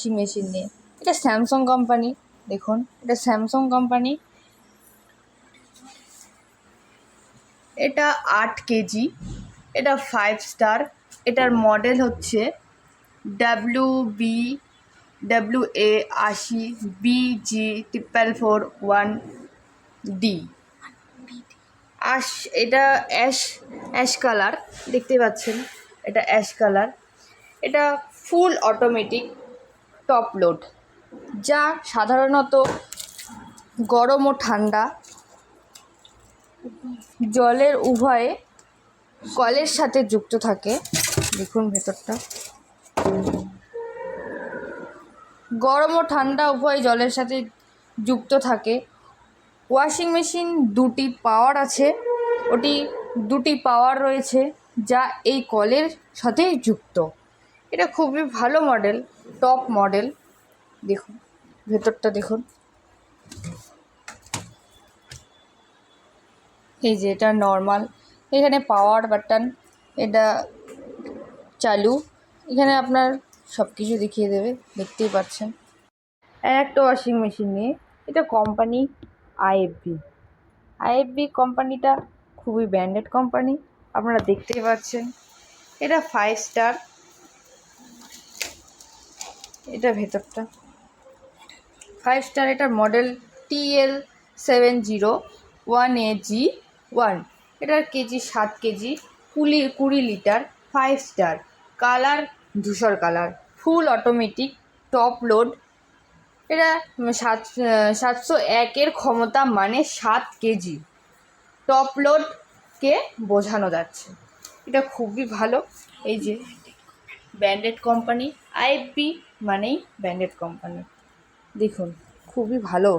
Washing machine নিয়ে। এটা Samsung company, দেখুন এটা স্যামসাং কোম্পানি। এটা 8 কেজি, এটা 5 স্টার। এটার মডেল হচ্ছে WBWA80BG441D। এটা অ্যাশ অ্যাশ কালার, দেখতে পাচ্ছেন এটা অ্যাশ কালার। এটা ফুল অটোমেটিক টপ লোড, যা সাধারণত গরম ও ঠান্ডা জলের উভয়ে কলের সাথে যুক্ত থাকে। দেখুন ভেতরটা, গরম ও ঠান্ডা উভয় জলের সাথে যুক্ত থাকে। ওয়াশিং মেশিন দুটি পাওয়ার আছে, দুটি পাওয়ার রয়েছে যা এই কলের সাথে যুক্ত। এটা খুবই ভালো মডেল, টপ মডেল। দেখুন ভেতরটা দেখুন, এই যে এটা নর্মাল, এখানে পাওয়ার বাটন, এটা চালু, এখানে আপনার সব কিছু দেখিয়ে দেবে, দেখতেই পাচ্ছেন। একটা ওয়াশিং মেশিন নিয়ে, এটা কোম্পানি আইএফবি কোম্পানিটা খুবই ব্র্যান্ডেড কোম্পানি, আপনারা দেখতেই পাচ্ছেন। এটা 5 স্টার। এটা ভেতরটা 5 স্টার। এটার মডেল TL7001AG1। এটার KG 7 KG, 20 litre, 5 star. Colour ধূসর colour, full automatic top load. এটা 701-এর ক্ষমতা, মানে 7 কেজি টপ লোডকে বোঝানো যাচ্ছে। এটা খুবই ভালো। এই যে ব্র্যান্ডেড কোম্পানি, আইএফবি মানেই ব্র্যান্ডেড কোম্পানি। দেখুন খুবই ভালো।